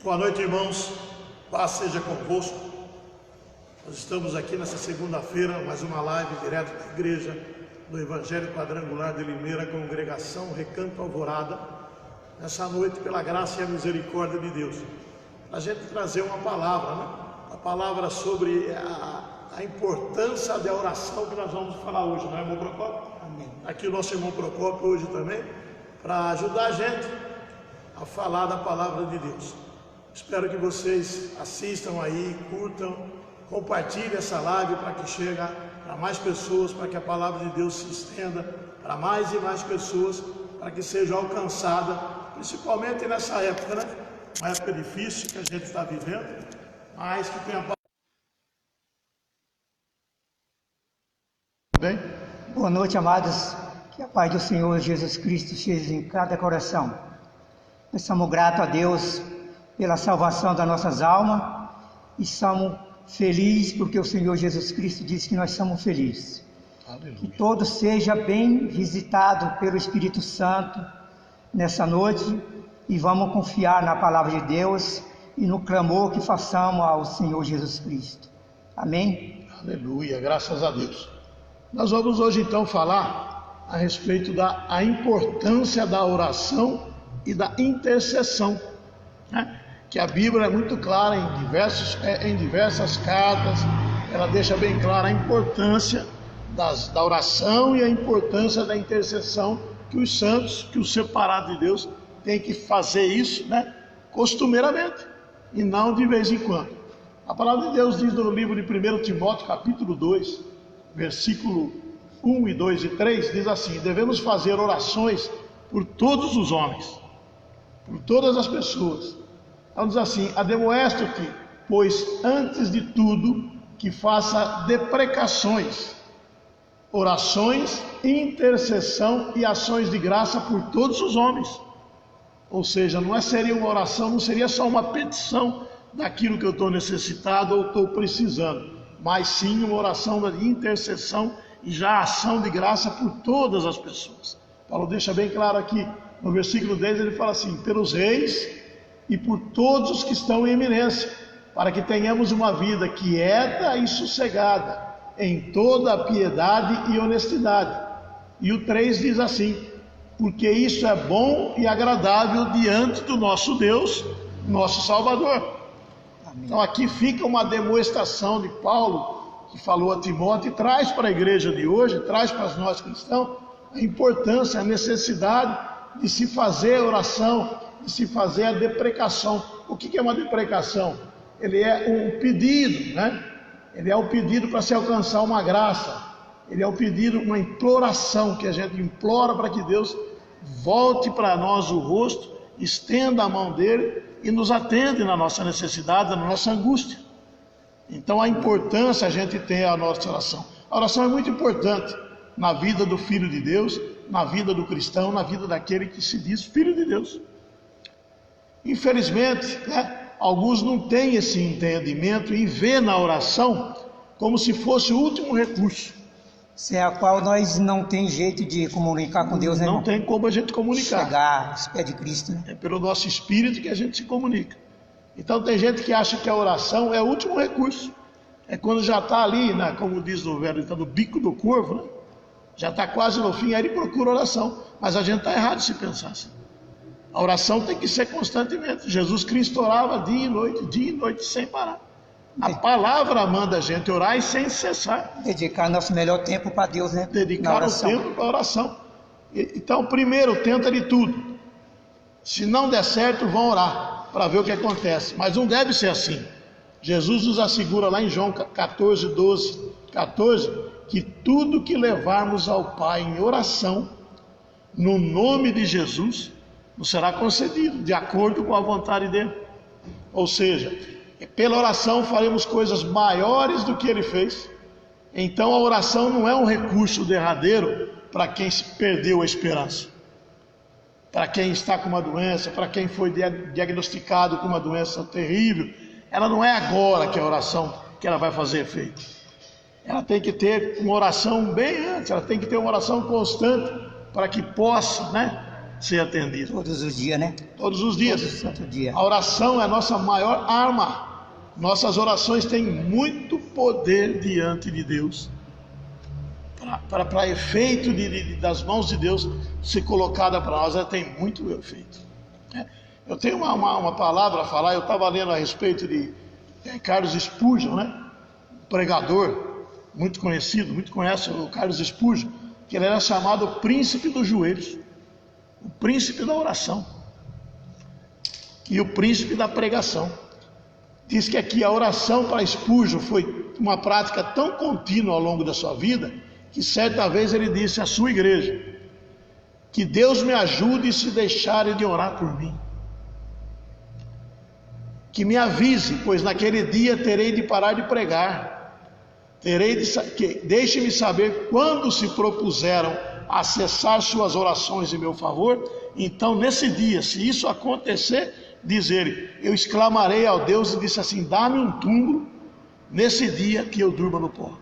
Boa noite, irmãos. Paz seja convosco. Nós estamos aqui nessa segunda-feira, mais uma live direto da igreja do Evangelho Quadrangular de Limeira, Congregação Recanto Alvorada. Nessa noite, pela graça e a misericórdia de Deus, a gente trazer uma palavra, né? A palavra sobre a importância da oração que nós vamos falar hoje, não é, irmão Procópio? Amém. Aqui o nosso irmão Procópio hoje também, para ajudar a gente a falar da palavra de Deus. Espero que vocês assistam aí, curtam, compartilhem essa live para que chegue para mais pessoas, para que a palavra de Deus se estenda para mais e mais pessoas, para que seja alcançada, principalmente nessa época, né? Uma época difícil que a gente está vivendo, mas que tem a palavra. Bem? Boa noite, amados. Que a paz do Senhor Jesus Cristo esteja em cada coração. Nós somos gratos a Deus pela salvação das nossas almas e somos felizes porque o Senhor Jesus Cristo disse que nós somos felizes. Aleluia. Que todos seja bem visitado pelo Espírito Santo nessa noite e vamos confiar na palavra de Deus e no clamor que façamos ao Senhor Jesus Cristo. Amém? Aleluia, graças a Deus. Nós vamos hoje então falar a respeito da importância da oração e da intercessão, né? Que a Bíblia é muito clara em diversas cartas, ela deixa bem clara a importância da oração e a importância da intercessão, que os santos, que os separados de Deus têm que fazer isso, né, costumeiramente, e não de vez em quando. A palavra de Deus diz no livro de 1 Timóteo, capítulo 2, versículo 1 e 2 e 3, diz assim: devemos fazer orações por todos os homens, por todas as pessoas. Então diz assim: admoesto-te, pois antes de tudo que faça deprecações, orações, intercessão e ações de graça por todos os homens. Ou seja, seria uma oração, não seria só uma petição daquilo que eu estou necessitado ou estou precisando, mas sim uma oração de intercessão e já ação de graça por todas as pessoas. Paulo deixa bem claro aqui, no versículo 10 ele fala assim: pelos reis e por todos os que estão em eminência, para que tenhamos uma vida quieta e sossegada, em toda a piedade e honestidade. E o 3 diz assim: porque isso é bom e agradável diante do nosso Deus, nosso Salvador. Amém. Então aqui fica uma demonstração de Paulo, que falou a Timóteo, e traz para a igreja de hoje, traz para nós cristãos, a importância, a necessidade de se fazer oração, de se fazer a deprecação. O que é uma deprecação? Ele é um pedido, né? Ele é o pedido para se alcançar uma graça. Ele é o pedido, uma imploração, que a gente implora para que Deus volte para nós o rosto, estenda a mão dele e nos atende na nossa necessidade, na nossa angústia. Então a importância a gente tem a nossa oração. A oração é muito importante na vida do Filho de Deus, na vida do cristão, na vida daquele que se diz Filho de Deus. Infelizmente, né, alguns não têm esse entendimento e vê na oração como se fosse o último recurso. Sem a qual nós não tem jeito de comunicar com Deus, né? Não tem como a gente comunicar. Chegar aos pés de Cristo, né? É pelo nosso espírito que a gente se comunica. Então tem gente que acha que a oração é o último recurso. É quando já está ali, né, como diz no velho, está no bico do corvo, né? Já está quase no fim, aí ele procura oração. Mas a gente está errado se pensar assim. A oração tem que ser constantemente. Jesus Cristo orava dia e noite, sem parar. A palavra manda a gente orar e sem cessar. Dedicar nosso melhor tempo para Deus, né? Dedicar o tempo para a oração. Então, primeiro, tenta de tudo. Se não der certo, vão orar para ver o que acontece. Mas não deve ser assim. Jesus nos assegura lá em João 14, 12, 14, que tudo que levarmos ao Pai em oração, no nome de Jesus, nos será concedido, de acordo com a vontade dele. Ou seja, pela oração faremos coisas maiores do que ele fez. Então a oração não é um recurso derradeiro para quem se perdeu a esperança, para quem está com uma doença, para quem foi diagnosticado com uma doença terrível. Ela não é agora que a oração que ela vai fazer efeito. Ela tem que ter uma oração bem antes, ela tem que ter uma oração constante para que possa, né, ser atendida. Todos os dias, né? Todos os dias. Todo santo dia. A oração é a nossa maior arma. Nossas orações têm muito poder diante de Deus. Para efeito das mãos de Deus ser colocada para nós, ela tem muito efeito. Eu tenho uma palavra a falar. Eu estava lendo a respeito de Carlos Spurgeon, né? Um pregador muito conhecido, muito conhece o Carlos Spurgeon, que ele era chamado o príncipe dos joelhos, o príncipe da oração e o príncipe da pregação. Diz que aqui a oração para Spurgeon foi uma prática tão contínua ao longo da sua vida, que certa vez ele disse à sua igreja: que Deus me ajude se deixarem de orar por mim. Que me avise, pois naquele dia terei de parar de pregar. Deixe-me saber quando se propuseram a cessar suas orações em meu favor. Então nesse dia, se isso acontecer, diz ele, eu exclamarei ao Deus e disse assim: dá-me um túmulo nesse dia que eu durma no pó.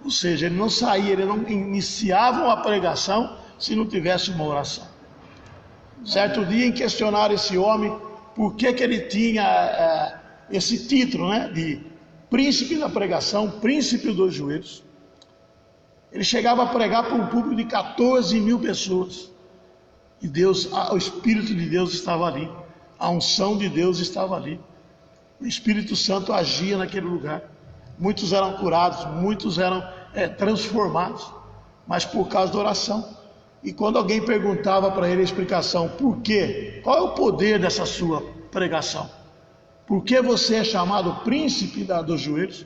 Ou seja, ele não saía, ele não iniciava uma pregação se não tivesse uma oração. Certo dia, em questionar esse homem, por que ele tinha esse título, né, de príncipe da pregação, príncipe dos joelhos. Ele chegava a pregar para um público de 14 mil pessoas. E Deus, o Espírito de Deus estava ali. A unção de Deus estava ali. O Espírito Santo agia naquele lugar. Muitos eram curados, muitos eram transformados, mas por causa da oração. E quando alguém perguntava para ele a explicação, por quê? Qual é o poder dessa sua pregação? Por que você é chamado príncipe dos joelhos?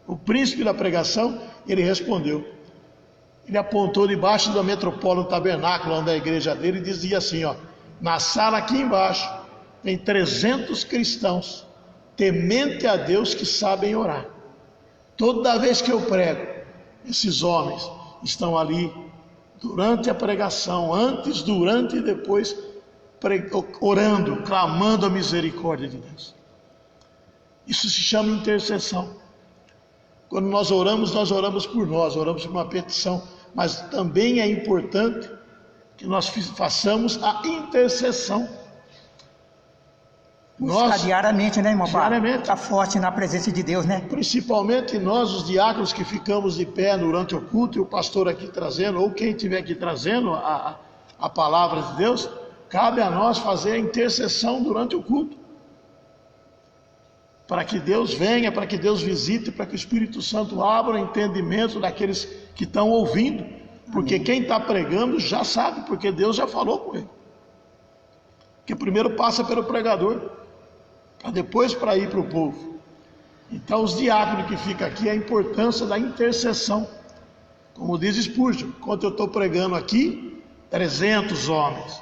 O príncipe da pregação? Ele respondeu. Ele apontou debaixo da metropólio, no tabernáculo, onde é a igreja dele, e dizia assim, ó, na sala aqui embaixo, tem 300 cristãos, temente a Deus, que sabem orar. Toda vez que eu prego, esses homens estão ali, durante a pregação, antes, durante e depois, orando, clamando a misericórdia de Deus. Isso se chama intercessão. Quando nós oramos por nós, oramos por uma petição, mas também é importante que nós façamos a intercessão. Buscar diariamente, né, irmão? Diariamente. Está forte na presença de Deus, né? Principalmente nós, os diáconos, que ficamos de pé durante o culto, e o pastor aqui trazendo, ou quem estiver aqui trazendo a palavra de Deus, cabe a nós fazer a intercessão durante o culto. Para que Deus venha, para que Deus visite, para que o Espírito Santo abra o entendimento daqueles que estão ouvindo. Porque quem está pregando já sabe, porque Deus já falou com ele. Que primeiro passa pelo pregador, para depois para ir para o povo. Então os diáconos que ficam aqui, a importância da intercessão. Como diz Spurgeon, enquanto eu estou pregando aqui, 300 homens.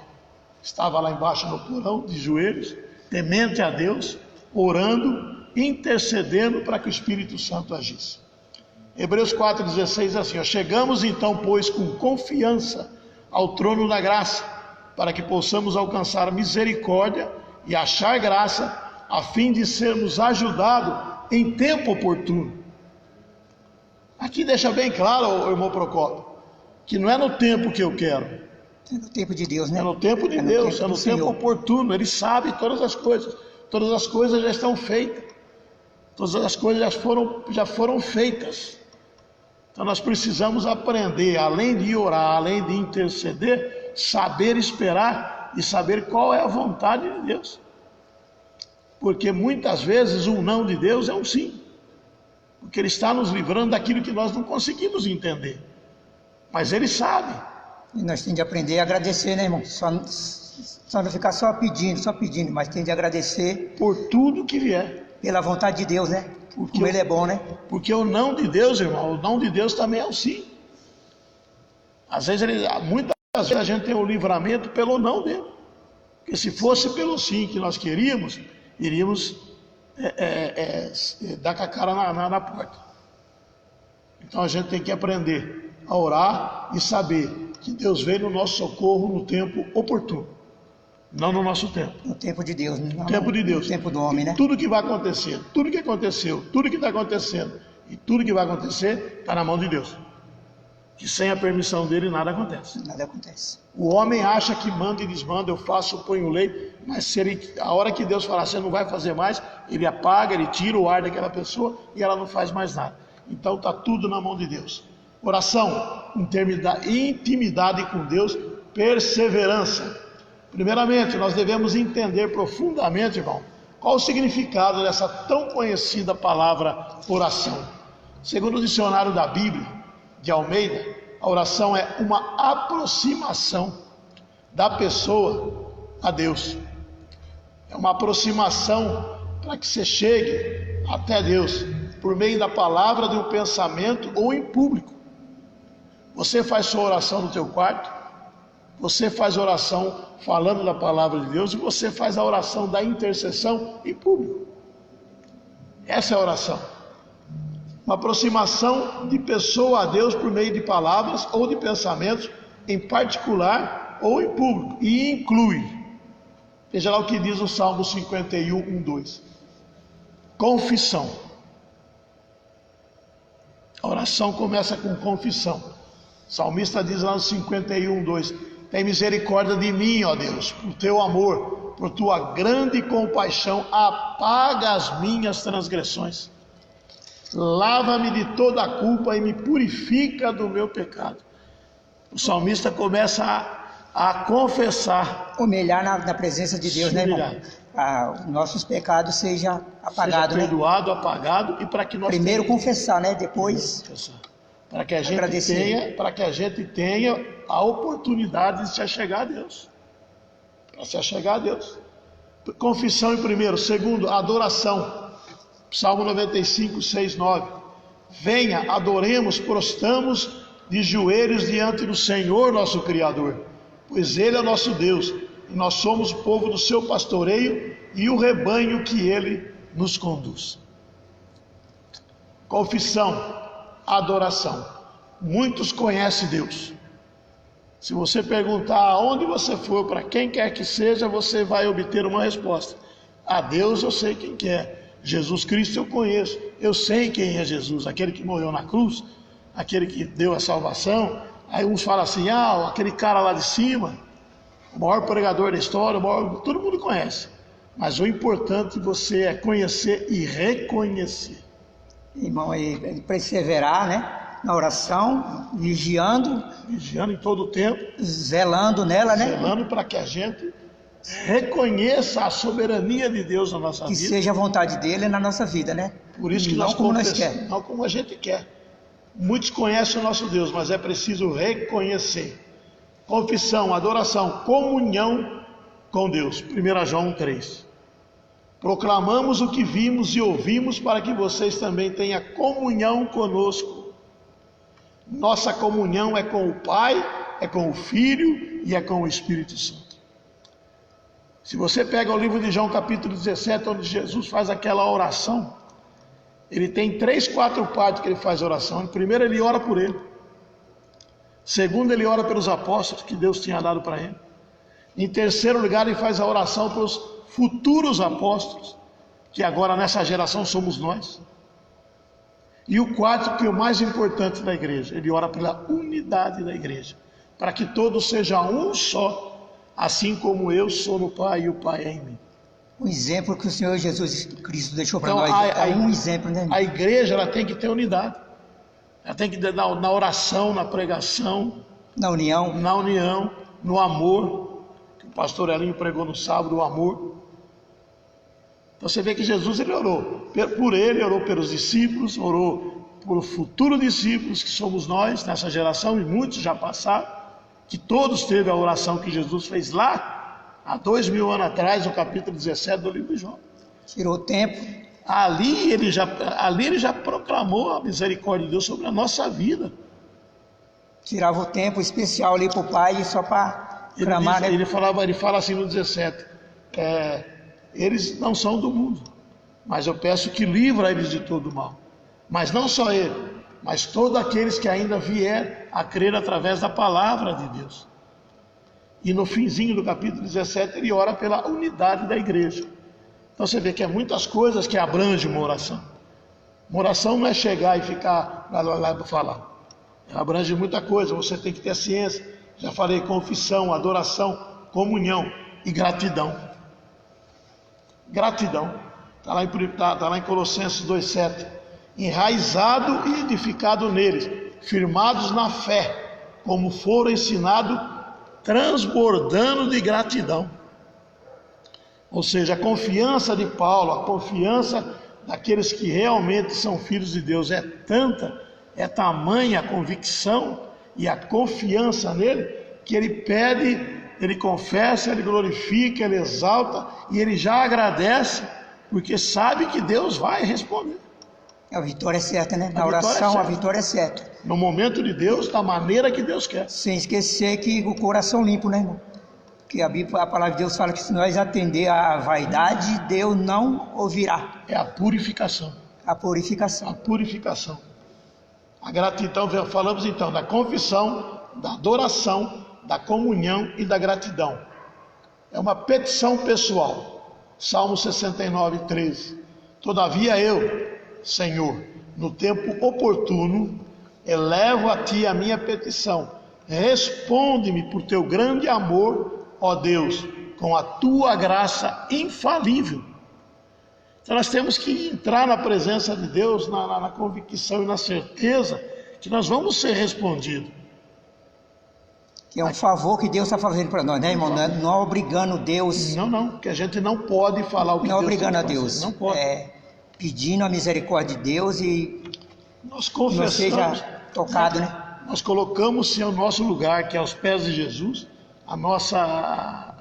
Estava lá embaixo no porão, de joelhos, temente a Deus, orando, intercedendo para que o Espírito Santo agisse. Hebreus 4,16 assim, ó, chegamos então, pois, com confiança ao trono da graça, para que possamos alcançar misericórdia e achar graça, a fim de sermos ajudados em tempo oportuno. Aqui deixa bem claro, irmão Procópio, que não é no tempo que eu quero. É no tempo de Deus, né? É no tempo de Deus, é no tempo oportuno. Ele sabe todas as coisas já estão feitas. Todas as coisas já foram feitas. Então nós precisamos aprender, além de orar, além de interceder, saber esperar e saber qual é a vontade de Deus. Porque muitas vezes um não de Deus é um sim. Porque Ele está nos livrando daquilo que nós não conseguimos entender. Mas Ele sabe. E nós temos de aprender a agradecer, né, irmão? Só não ficar só pedindo, mas tem de agradecer por tudo que vier. Pela vontade de Deus, né? Como Ele é bom, né? Porque o não de Deus, irmão, o não de Deus também é o sim. Às vezes, muitas vezes a gente tem o livramento pelo não dele. Porque se fosse pelo sim que nós queríamos, iríamos dar com a cara na porta. Então a gente tem que aprender a orar e saber que Deus vem no nosso socorro no tempo oportuno. Não no nosso tempo. No tempo de Deus. No tempo de Deus. No tempo do homem, né? Tudo que vai acontecer, tudo que aconteceu, tudo que está acontecendo e tudo que vai acontecer está na mão de Deus. que sem a permissão dele nada acontece. Nada acontece. O homem acha que manda e desmanda, eu faço, ponho lei, mas se ele, a hora que Deus falar, você não vai fazer mais, ele apaga, ele tira o ar daquela pessoa e ela não faz mais nada. Então está tudo na mão de Deus. Oração, intimidade com Deus, perseverança. Primeiramente, nós devemos entender profundamente, irmão, qual o significado dessa tão conhecida palavra oração. Segundo o dicionário da Bíblia, de Almeida, a oração é uma aproximação da pessoa a Deus. É uma aproximação para que você chegue até Deus, por meio da palavra, de um pensamento ou em público. Você faz sua oração no teu quarto, você faz oração falando da palavra de Deus e você faz a oração da intercessão em público. Essa é a oração. Uma aproximação de pessoa a Deus por meio de palavras ou de pensamentos, em particular ou em público, e inclui. Veja lá o que diz o Salmo 51, 1, 2. Confissão. A oração começa com confissão. O salmista diz lá no 51, 2: tem misericórdia de mim, ó Deus, por teu amor, por tua grande compaixão, apaga as minhas transgressões. Lava-me de toda a culpa e me purifica do meu pecado. O salmista começa a confessar. Humilhar na presença de Deus, né, irmão? Para nossos pecados sejam apagados. Seja perdoado, né? Apagado, e para que nós primeiro confessar, né? Depois para que a gente tenha a oportunidade de se achegar a Deus. Para se achegar a Deus. Confissão em primeiro. Segundo, adoração. Salmo 95, 6, 9. Venha, adoremos, prostramos de joelhos diante do Senhor nosso Criador, pois Ele é nosso Deus, e nós somos o povo do seu pastoreio e o rebanho que Ele nos conduz. Confissão, adoração. Muitos conhecem Deus. Se você perguntar aonde você for, para quem quer que seja, você vai obter uma resposta. A Deus eu sei quem que é. Jesus Cristo eu conheço, eu sei quem é Jesus, aquele que morreu na cruz, aquele que deu a salvação. Aí uns falam assim, aquele cara lá de cima, o maior pregador da história, todo mundo conhece. Mas o importante você é conhecer e reconhecer. Irmão, e perseverar, né? Na oração, vigiando em todo o tempo, zelando nela, né? Zelando para que a gente reconheça a soberania de Deus na nossa vida. Que seja a vontade dele na nossa vida, né? Por isso que não como nós queremos. Não como a gente quer. Muitos conhecem o nosso Deus, mas é preciso reconhecer. Confissão, adoração, comunhão com Deus. 1 João 3. Proclamamos o que vimos e ouvimos para que vocês também tenham comunhão conosco. Nossa comunhão é com o Pai, é com o Filho e é com o Espírito Santo. Se você pega o livro de João capítulo 17, onde Jesus faz aquela oração, ele tem 3, 4 partes que ele faz a oração. Em primeiro ele ora por ele. Segundo ele ora pelos apóstolos que Deus tinha dado para ele. Em terceiro lugar ele faz a oração para os futuros apóstolos, que agora nessa geração somos nós. E o quarto, que é o mais importante da igreja, ele ora pela unidade da igreja, para que todos sejam um só, assim como eu sou no Pai e o Pai é em mim. O exemplo que o Senhor Jesus Cristo deixou para nós é um exemplo, né? A igreja ela tem que ter unidade. Ela tem que ter na oração, na pregação, na união, no amor, que o pastor Elinho pregou no sábado, o amor. Então você vê que Jesus ele orou por ele, orou pelos discípulos, orou por futuros discípulos que somos nós nessa geração, e muitos já passaram, que todos teve a oração que Jesus fez lá, há 2000 anos atrás, no capítulo 17 do livro de João. Tirou tempo. Ali ele já proclamou a misericórdia de Deus sobre a nossa vida. Tirava o tempo especial ali para o Pai, só para clamar, né? Ele fala assim no 17, eles não são do mundo, mas eu peço que livra eles de todo mal. Mas não só ele, mas todos aqueles que ainda vier a crer através da palavra de Deus. E no finzinho do capítulo 17 ele ora pela unidade da igreja. Então você vê que é muitas coisas que abrangem uma oração. Uma oração não é chegar e ficar lá para falar. abrange muita coisa, você tem que ter ciência. Já falei, confissão, adoração, comunhão e gratidão. Gratidão. Está lá em Colossenses 2,7. Enraizado e edificado neles, firmados na fé, como foram ensinados, transbordando de gratidão. Ou seja, a confiança de Paulo, a confiança daqueles que realmente são filhos de Deus é tanta, é tamanha a convicção e a confiança nele, que ele pede, ele confessa, ele glorifica, ele exalta e ele já agradece, porque sabe que Deus vai responder. A vitória é certa, né? Na oração a vitória é certa. No momento de Deus, da maneira que Deus quer. Sem esquecer que o coração limpo, né, irmão? Que a palavra de Deus fala que se nós atender à vaidade, Deus não ouvirá. É a purificação. A purificação. A purificação. A gratidão, falamos então da confissão, da adoração, da comunhão e da gratidão. É uma petição pessoal. Salmo 69, 13. Todavia eu, Senhor, no tempo oportuno, elevo a Ti a minha petição. Responde-me por Teu grande amor, ó Deus, com a Tua graça infalível. Então nós temos que entrar na presença de Deus, na convicção e na certeza que nós vamos ser respondidos. Que é um favor que Deus está fazendo para nós, né, irmão? Não obrigando Deus. Não, que a gente não pode falar o que não Deus obrigando a fazer. Deus. Não pode. Pedindo a misericórdia de Deus e nós confessamos, não seja tocado, né? Nós colocamos-se ao nosso lugar, que é aos pés de Jesus. A nossa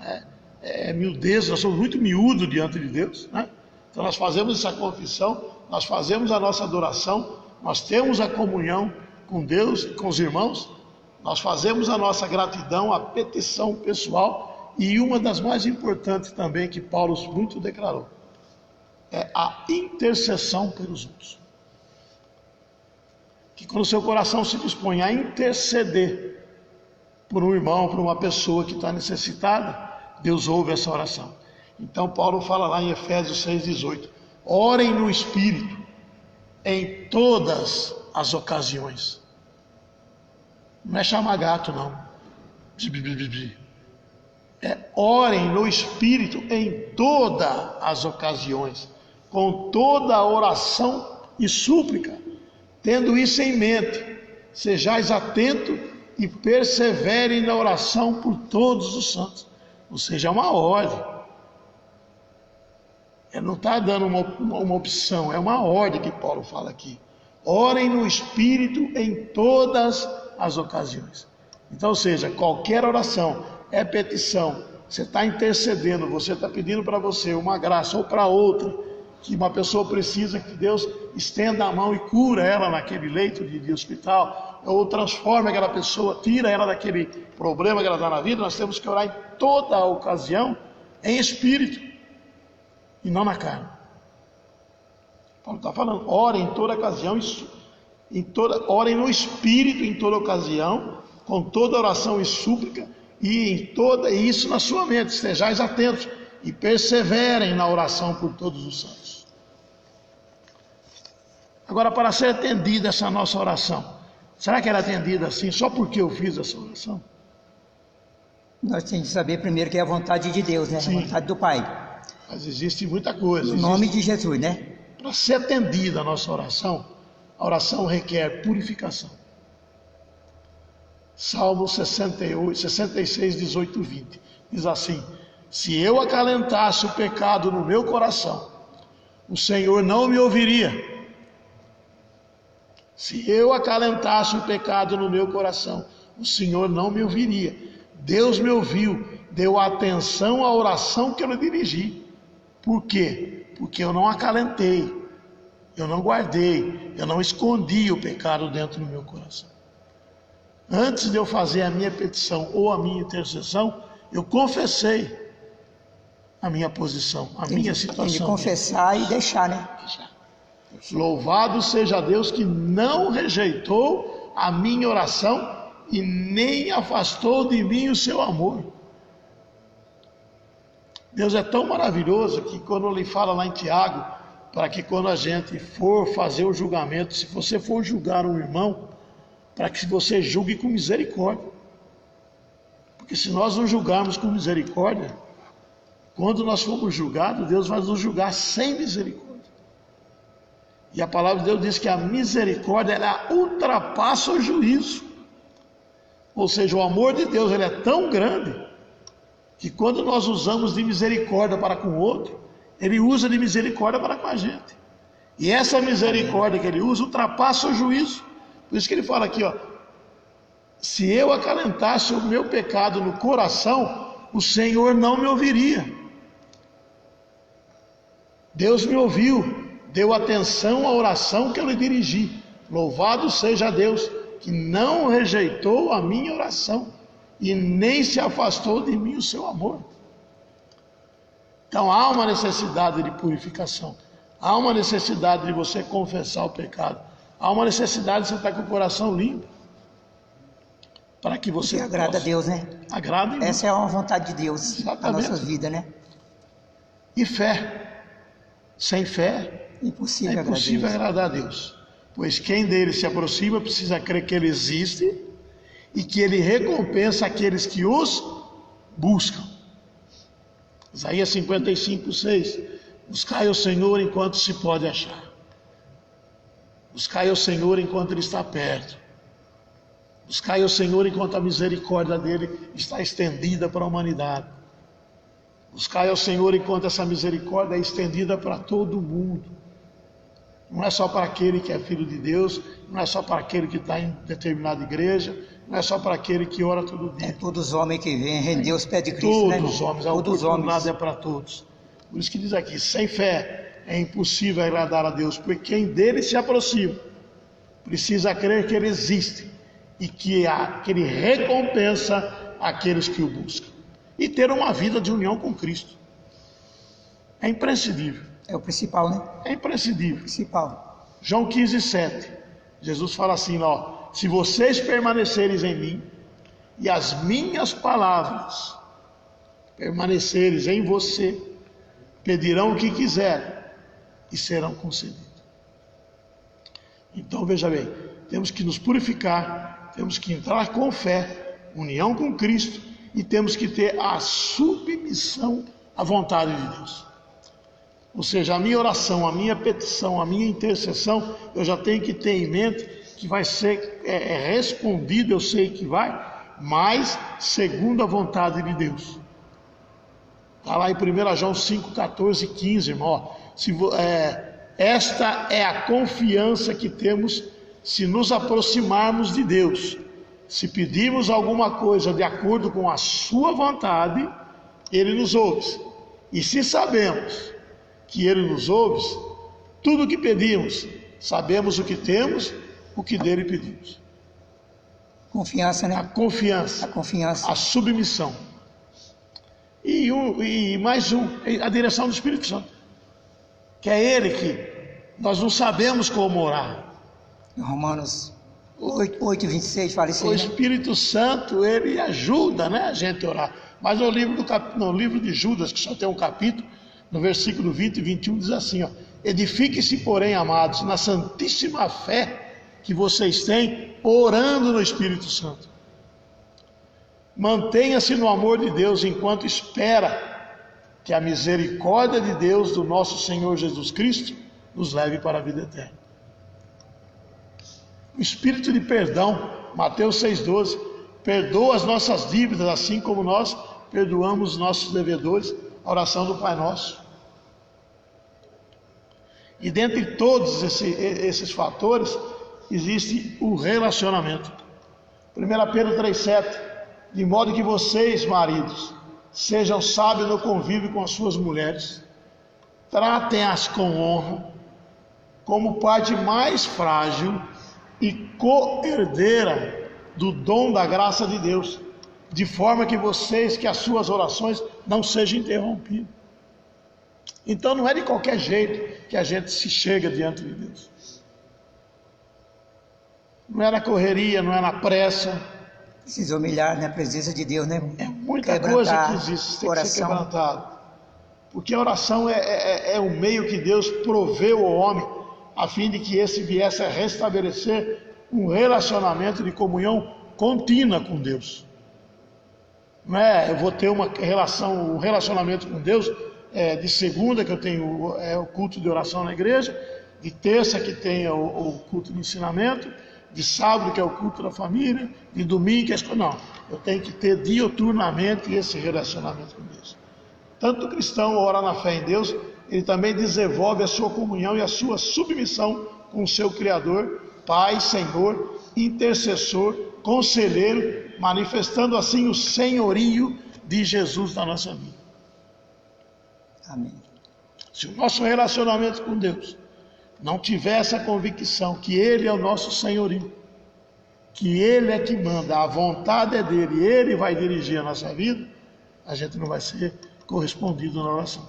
miudez, nós somos muito miúdos diante de Deus, né? Então nós fazemos essa confissão, nós fazemos a nossa adoração, nós temos a comunhão com Deus, com os irmãos, nós fazemos a nossa gratidão, a petição pessoal, e uma das mais importantes também que Paulo muito declarou, é a intercessão pelos outros. Que quando o seu coração se dispõe a interceder por um irmão, por uma pessoa que está necessitada, Deus ouve essa oração. Então Paulo fala lá em Efésios 6,18: orem no Espírito em todas as ocasiões. Não é chamar gato, não. Orem no Espírito em todas as ocasiões, com toda a oração e súplica. Tendo isso em mente, sejais atentos e perseverem na oração por todos os santos. Ou seja, é uma ordem. Ele não está dando uma opção, é uma ordem que Paulo fala aqui. Orem no Espírito em todas as ocasiões. Então, ou seja, qualquer oração é petição. Você está intercedendo, você está pedindo para você uma graça ou para outra, que uma pessoa precisa que Deus estenda a mão e cura ela naquele leito de hospital, ou transforma aquela pessoa, tira ela daquele problema que ela está na vida. Nós temos que orar em toda a ocasião, em espírito, e não na carne. Paulo está falando, orem em toda ocasião, orem no espírito em toda ocasião, com toda oração e súplica, e em toda isso na sua mente, estejais atentos e perseverem na oração por todos os santos. Agora, para ser atendida essa nossa oração, será que ela é atendida assim só porque eu fiz essa oração? Nós temos que saber primeiro que é a vontade de Deus, né? Sim. A vontade do Pai. Mas existe muita coisa. Em nome de Jesus, né? Para ser atendida a nossa oração, a oração requer purificação. Salmo 66, 18, 20. Diz assim: se eu acalentasse o pecado no meu coração, o Senhor não me ouviria. Se eu acalentasse o pecado no meu coração, o Senhor não me ouviria. Deus me ouviu, deu atenção à oração que eu lhe dirigi. Por quê? Porque eu não acalentei, eu não guardei, eu não escondi o pecado dentro do meu coração. Antes de eu fazer a minha petição ou a minha intercessão, eu confessei a minha posição, a minha situação. Tem de confessar e deixar, né? Louvado seja Deus que não rejeitou a minha oração e nem afastou de mim o seu amor. Deus é tão maravilhoso que quando ele fala lá em Tiago, para que quando a gente for fazer o julgamento, se você for julgar um irmão, para que você julgue com misericórdia. Porque se nós não julgarmos com misericórdia, quando nós formos julgados, Deus vai nos julgar sem misericórdia. E a palavra de Deus diz que a misericórdia, ela ultrapassa o juízo. Ou seja, o amor de Deus, ele é tão grande, que quando nós usamos de misericórdia para com o outro, ele usa de misericórdia para com a gente. E essa misericórdia que ele usa ultrapassa o juízo. Por isso que ele fala aqui, ó, se eu acalentasse o meu pecado no coração, o Senhor não me ouviria. Deus me ouviu, deu atenção à oração que eu lhe dirigi. Louvado seja Deus, que não rejeitou a minha oração e nem se afastou de mim o seu amor. Então há uma necessidade de purificação, há uma necessidade de você confessar o pecado, há uma necessidade de você estar com o coração limpo, para que você possa. Agrada a Deus, né? Agrada em Essa é a vontade de Deus na nossa vida, né? E fé. Sem fé é impossível agradar a Deus. Pois quem dele se aproxima precisa crer que ele existe e que ele recompensa aqueles que os buscam. Isaías 55:6. Buscai o Senhor enquanto se pode achar. Buscai o Senhor enquanto ele está perto. Buscai o Senhor enquanto a misericórdia dele está estendida para a humanidade. Buscai ao Senhor enquanto essa misericórdia é estendida para todo mundo. Não é só para aquele que é filho de Deus, não é só para aquele que está em determinada igreja, não é só para aquele que ora todo dia. É todos os homens que vêm render os pés de Cristo, todos os homens, a oportunidade é para todos. Por isso que diz aqui, sem fé é impossível agradar a Deus, porque quem dele se aproxima precisa crer que ele existe e que ele recompensa aqueles que o buscam. E ter uma vida de união com Cristo. É imprescindível. É o principal, né? É imprescindível. Principal. João 15:7. Jesus fala assim, ó, se vocês permanecerem em mim e as minhas palavras permanecerem em você, pedirão o que quiserem e serão concedidos. Então veja bem, temos que nos purificar, temos que entrar com fé, união com Cristo, e temos que ter a submissão à vontade de Deus. Ou seja, a minha oração, a minha petição, a minha intercessão, eu já tenho que ter em mente que vai ser respondido, eu sei que vai, mas segundo a vontade de Deus. Está lá em 1 João 5:14-15, irmão. Esta é a confiança que temos se nos aproximarmos de Deus. Se pedirmos alguma coisa de acordo com a sua vontade, Ele nos ouve. E se sabemos que Ele nos ouve, tudo o que pedimos, sabemos o que temos, o que dele pedimos. Confiança, né? A confiança. A confiança. A submissão. E mais a direção do Espírito Santo. Que é Ele que nós não sabemos como orar. Romanos 8:26 fala isso aí, o Espírito Santo, ele ajuda, né, a gente a orar. Mas no livro de Judas, que só tem um capítulo, no versículo 20 e 21 diz assim, ó, edifique-se, porém, amados, na santíssima fé que vocês têm, orando no Espírito Santo. Mantenha-se no amor de Deus enquanto espera que a misericórdia de Deus, do nosso Senhor Jesus Cristo, nos leve para a vida eterna. O Espírito de perdão, Mateus 6,12, perdoa as nossas dívidas, assim como nós perdoamos os nossos devedores, a oração do Pai Nosso. E dentre todos esses fatores, existe o relacionamento. 1 Pedro 3,7, de modo que vocês, maridos, sejam sábios no convívio com as suas mulheres, tratem-as com honra, como parte mais frágil e co-herdeira do dom da graça de Deus, de forma que as suas orações não sejam interrompidas. Então não é de qualquer jeito que a gente se chega diante de Deus. Não é na correria, não é na pressa. Precisa humilhar na presença de Deus, né? É muita coisa que existe, tem que ser quebrantado. Porque a oração é o meio que Deus proveu ao homem, a fim de que esse viesse a restabelecer um relacionamento de comunhão contínua com Deus. Não é, eu vou ter um relacionamento com Deus de segunda, que eu tenho o culto de oração na igreja, de terça, que tem o culto de ensinamento, de sábado, que é o culto da família, de domingo, que é a... Não, eu tenho que ter diuturnamente esse relacionamento com Deus. Tanto o cristão ora na fé em Deus, ele também desenvolve a sua comunhão e a sua submissão com o seu Criador, Pai, Senhor, intercessor, conselheiro, manifestando assim o senhorio de Jesus na nossa vida. Amém. Se o nosso relacionamento com Deus não tiver essa convicção que Ele é o nosso senhorio, que Ele é que manda, a vontade é dEle, Ele vai dirigir a nossa vida, a gente não vai ser correspondido na oração.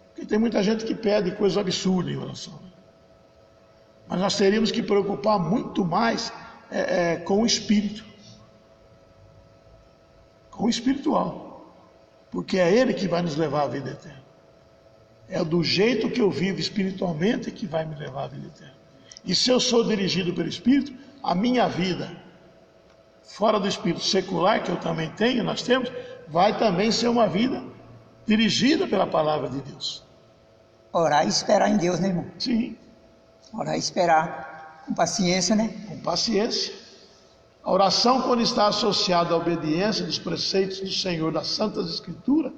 Porque tem muita gente que pede coisas absurdas em oração. Mas nós teríamos que preocupar muito mais com o espírito, com o espiritual, porque é Ele que vai nos levar à vida eterna. É do jeito que eu vivo espiritualmente que vai me levar à vida eterna. E se eu sou dirigido pelo Espírito, a minha vida, fora do espírito secular, que eu também tenho, nós temos, vai também ser uma vida dirigida pela palavra de Deus. Orar e esperar em Deus, né, irmão? Sim. Orar e esperar com paciência, né? Com paciência. A oração, quando está associada à obediência dos preceitos do Senhor, das Santas Escrituras,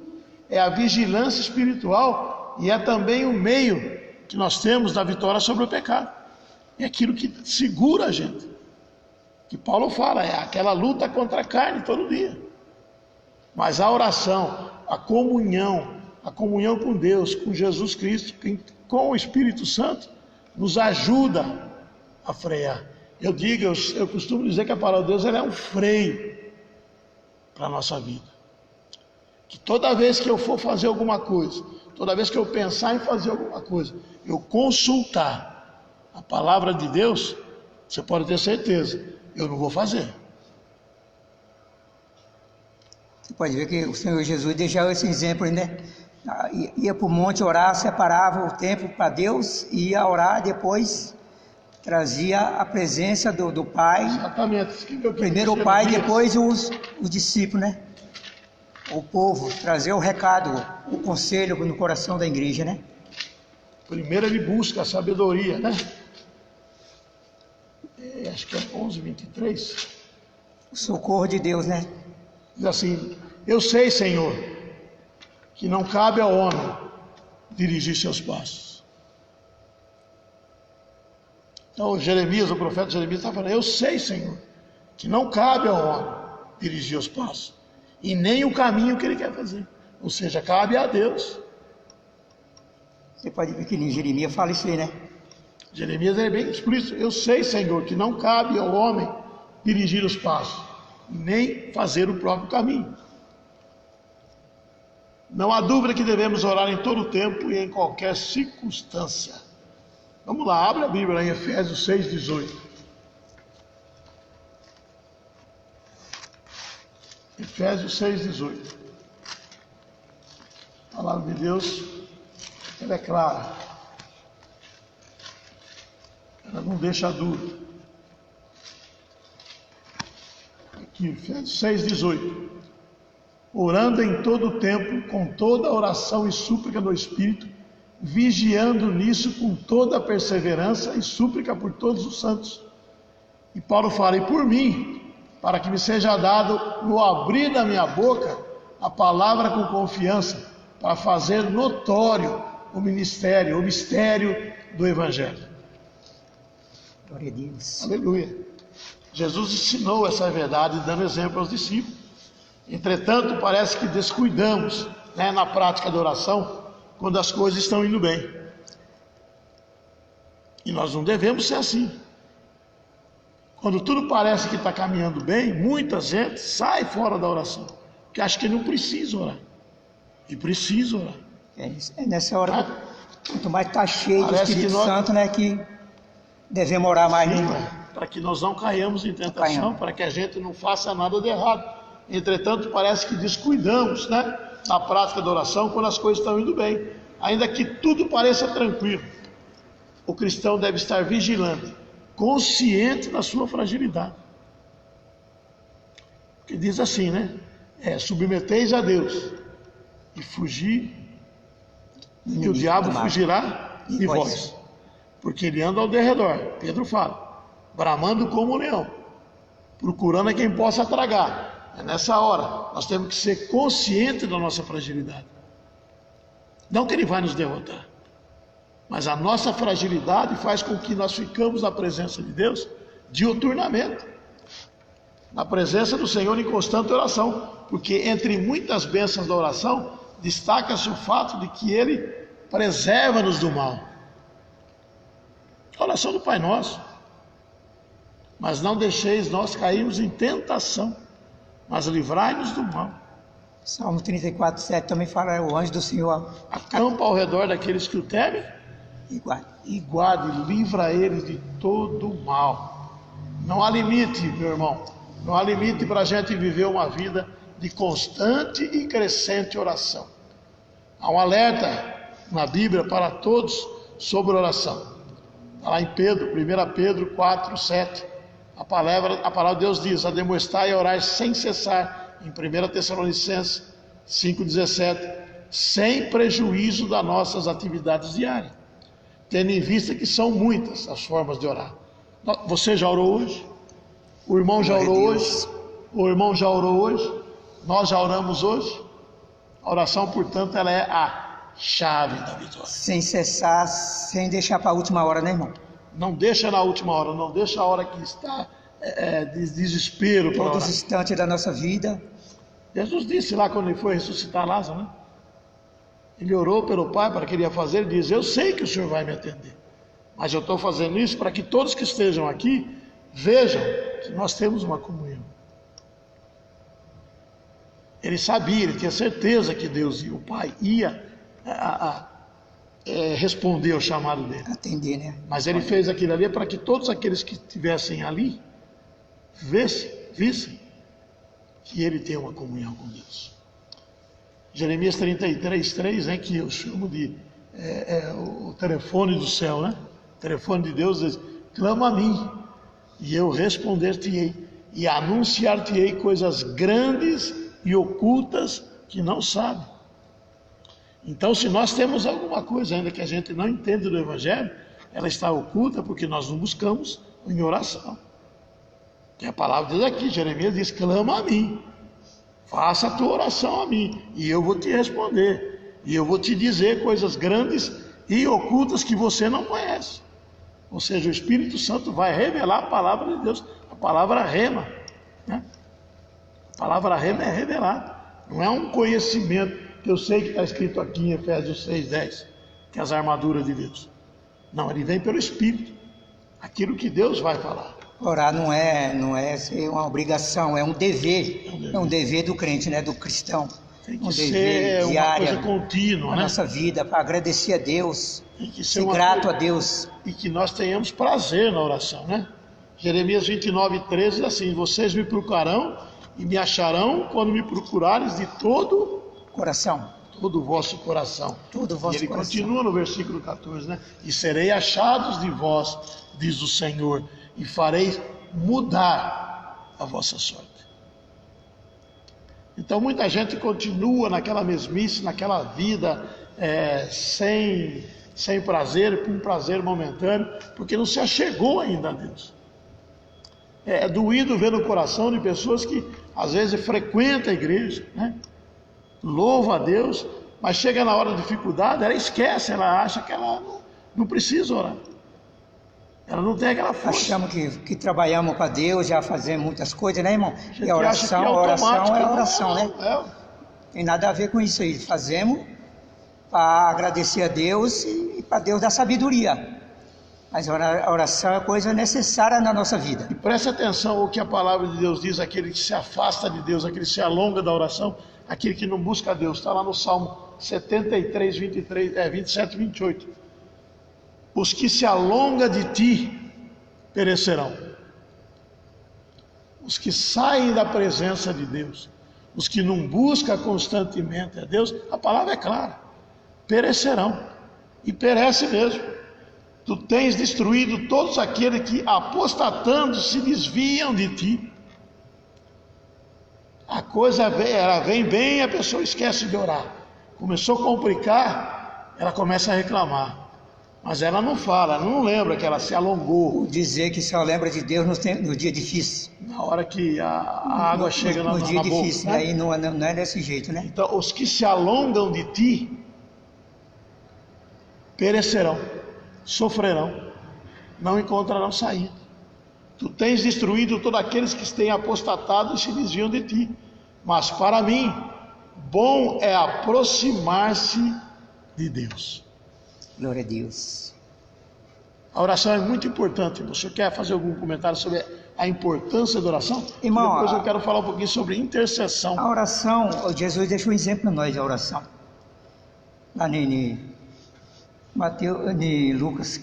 é a vigilância espiritual e é também o meio que nós temos da vitória sobre o pecado. É aquilo que segura a gente. Que Paulo fala, é aquela luta contra a carne todo dia. Mas a oração, a comunhão com Deus, com Jesus Cristo, com o Espírito Santo, nos ajuda a frear. Eu costumo dizer que a palavra de Deus ela é um freio para a nossa vida. Que toda vez que eu for fazer alguma coisa, toda vez que eu pensar em fazer alguma coisa, eu consultar a palavra de Deus, você pode ter certeza, eu não vou fazer. Você pode ver que o Senhor Jesus deixou esse exemplo, né? Ia para o monte orar, separava o tempo para Deus, ia orar, depois trazia a presença do Pai. Exatamente. Primeiro o Pai, depois os discípulos, né? O povo, trazer o recado, o conselho no coração da igreja, né? Primeiro ele busca a sabedoria, né? Acho que é 11:23. O socorro de Deus, né? Diz assim, eu sei, Senhor, que não cabe ao homem dirigir seus passos. Então Jeremias, o profeta Jeremias está falando, eu sei, Senhor, que não cabe ao homem dirigir os passos, e nem o caminho que ele quer fazer. Ou seja, cabe a Deus. Você pode ver que em Jeremias fala isso aí, né? Jeremias é bem explícito. Eu sei, Senhor, que não cabe ao homem dirigir os passos, nem fazer o próprio caminho. Não há dúvida que devemos orar em todo o tempo e em qualquer circunstância. Vamos lá, abre a Bíblia em Efésios 6:18. Efésios 6:18. A palavra de Deus, ela é clara. Ela não deixa dúvida. Aqui, Efésios 6:18. Orando em todo o tempo, com toda oração e súplica no Espírito, vigiando nisso com toda a perseverança e súplica por todos os santos. E Paulo fala, e por mim, para que me seja dado no abrir da minha boca a palavra com confiança, para fazer notório o mistério do Evangelho. Glória a Deus. Aleluia. Jesus ensinou essa verdade dando exemplo aos discípulos. Entretanto, parece que descuidamos, na prática da oração, quando as coisas estão indo bem. E nós não devemos ser assim. Quando tudo parece que está caminhando bem, muita gente sai fora da oração, porque acha que não precisa orar. E precisa orar. É nessa hora, quanto mais está cheio do Espírito Santo, que devemos orar mais. Para que nós não caiamos em tentação, para que a gente não faça nada de errado. Entretanto, parece que descuidamos, na prática da oração, quando as coisas estão indo bem. Ainda que tudo pareça tranquilo, o cristão deve estar vigilante, consciente da sua fragilidade. Porque diz assim, né? Submeteis a Deus e fugir, e o diabo fugirá de vós. Porque ele anda ao derredor, Pedro fala, bramando como um leão, procurando a quem possa tragar. É nessa hora, nós temos que ser conscientes da nossa fragilidade. Não que ele vai nos derrotar, mas a nossa fragilidade faz com que nós ficamos na presença de Deus diuturnamente, na presença do Senhor em constante oração, porque entre muitas bênçãos da oração, destaca-se o fato de que Ele preserva-nos do mal. A oração do Pai Nosso. Mas não deixeis nós cairmos em tentação, mas livrai-nos do mal. Salmo 34, 7 também fala, o anjo do Senhor acampa ao redor daqueles que o temem e guarde, livra eles de todo o mal. Não há limite, meu irmão, não há limite para a gente viver uma vida de constante e crescente oração. Há um alerta na Bíblia para todos sobre oração. Está lá em 1 Pedro 4, 7. A palavra de Deus diz: admoestai e orai sem cessar, em 1 Tessalonicenses 5,17, sem prejuízo das nossas atividades diárias, tendo em vista que são muitas as formas de orar. Você já orou hoje? O irmão já orou hoje? O irmão já orou hoje? Nós já oramos hoje? A oração, portanto, ela é a chave da vitória. Sem cessar, sem deixar para a última hora, né, irmão? Não deixa na última hora, não deixa a hora que está de desespero. Todos os instantes da nossa vida. Jesus disse lá quando ele foi ressuscitar Lázaro, né? Ele orou pelo Pai para que ele ia fazer, ele diz: eu sei que o Senhor vai me atender, mas eu estou fazendo isso para que todos que estejam aqui vejam que nós temos uma comunhão. Ele sabia, ele tinha certeza que Deus e o Pai ia responder ao chamado dele. Atender, né? Mas ele fez aquilo ali para que todos aqueles que estivessem ali vissem que ele tem uma comunhão com Deus. Jeremias 33, 3, né, que eu chamo de o telefone do céu, né? O telefone de Deus diz: clama a mim e eu responder-te-ei e anunciar-te-ei coisas grandes e ocultas que não sabe. Então, se nós temos alguma coisa ainda que a gente não entende do Evangelho, ela está oculta porque nós não buscamos em oração. E a palavra diz aqui, Jeremias diz: clama a mim, faça a tua oração a mim, e eu vou te responder, e eu vou te dizer coisas grandes e ocultas que você não conhece. Ou seja, o Espírito Santo vai revelar a palavra de Deus, a palavra rema, né? A palavra rema é revelar, não é um conhecimento que eu sei que está escrito aqui em Efésios 6:10, que é as armaduras de Deus. Não, ele vem pelo Espírito, aquilo que Deus vai falar. Orar não é uma obrigação, é um dever. É um dever do crente, né? Do cristão. Tem que ser uma coisa contínua, na nossa vida, para agradecer a Deus, tem que ser grato a Deus. E que nós tenhamos prazer na oração, né? Jeremias 29:13 diz assim: vocês me procurarão e me acharão quando me procurares de todo coração. Todo o vosso coração. Todo o vosso e ele coração. Continua no versículo 14, né? E serei achados de vós, diz o Senhor, e farei mudar a vossa sorte. Então muita gente continua naquela mesmice, naquela vida sem prazer, com um prazer momentâneo, porque não se achegou ainda a Deus. É doído ver no coração de pessoas que às vezes frequentam a igreja, né? Louva a Deus, mas chega na hora da dificuldade, ela esquece, ela acha que ela não precisa orar. Ela não tem aquela força. Achamos que trabalhamos para Deus, já fazemos muitas coisas, né, irmão? E a oração, né? Tem nada a ver com isso aí. Fazemos para agradecer a Deus e para Deus dar sabedoria. Mas a oração é coisa necessária na nossa vida. E preste atenção ao que a palavra de Deus diz: aquele que se afasta de Deus, aquele que se alonga da oração, aquele que não busca a Deus. Está lá no Salmo 73, 27 e 28. Os que se alongam de ti perecerão. Os que saem da presença de Deus, os que não buscam constantemente a Deus, a palavra é clara, perecerão. E perece mesmo. Tu tens destruído todos aqueles que, apostatando, se desviam de ti. A coisa ela vem bem e a pessoa esquece de orar. Começou a complicar, ela começa a reclamar. Mas ela não fala, ela não lembra que ela se alongou. Dizer que só lembra de Deus no dia difícil. Na hora que a água chega na boca. No dia difícil, né? Aí não é desse jeito, né? Então, os que se alongam de ti, perecerão, sofrerão, não encontrarão saída. Tu tens destruído todos aqueles que têm apostatado e se desviam de ti. Mas para mim, bom é aproximar-se de Deus. Glória a Deus. A oração é muito importante. Você quer fazer algum comentário sobre a importância da oração? Irmão, depois eu quero falar um pouquinho sobre intercessão. A oração, Jesus deixou um exemplo para nós, a oração. Lá em Lucas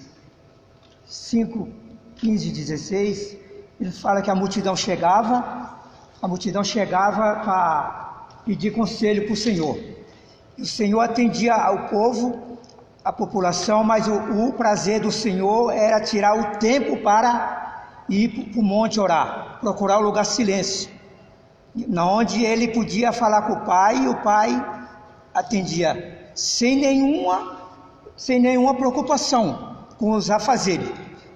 5, 15 e 16, ele fala que a multidão chegava para pedir conselho para o Senhor. E o Senhor atendia ao povo, a população, mas o prazer do Senhor era tirar o tempo para ir para o monte orar, procurar um lugar de silêncio, onde ele podia falar com o Pai, e o Pai atendia sem nenhuma preocupação com os afazeres,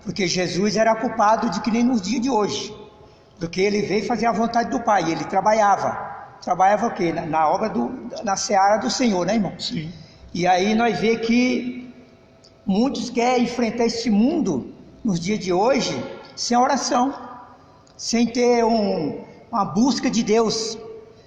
porque Jesus era culpado de que nem nos dias de hoje, porque ele veio fazer a vontade do Pai, ele trabalhava o quê? Na obra na seara do Senhor, né, irmão? Sim. E aí nós vemos que muitos querem enfrentar este mundo nos dias de hoje sem oração, sem ter uma busca de Deus,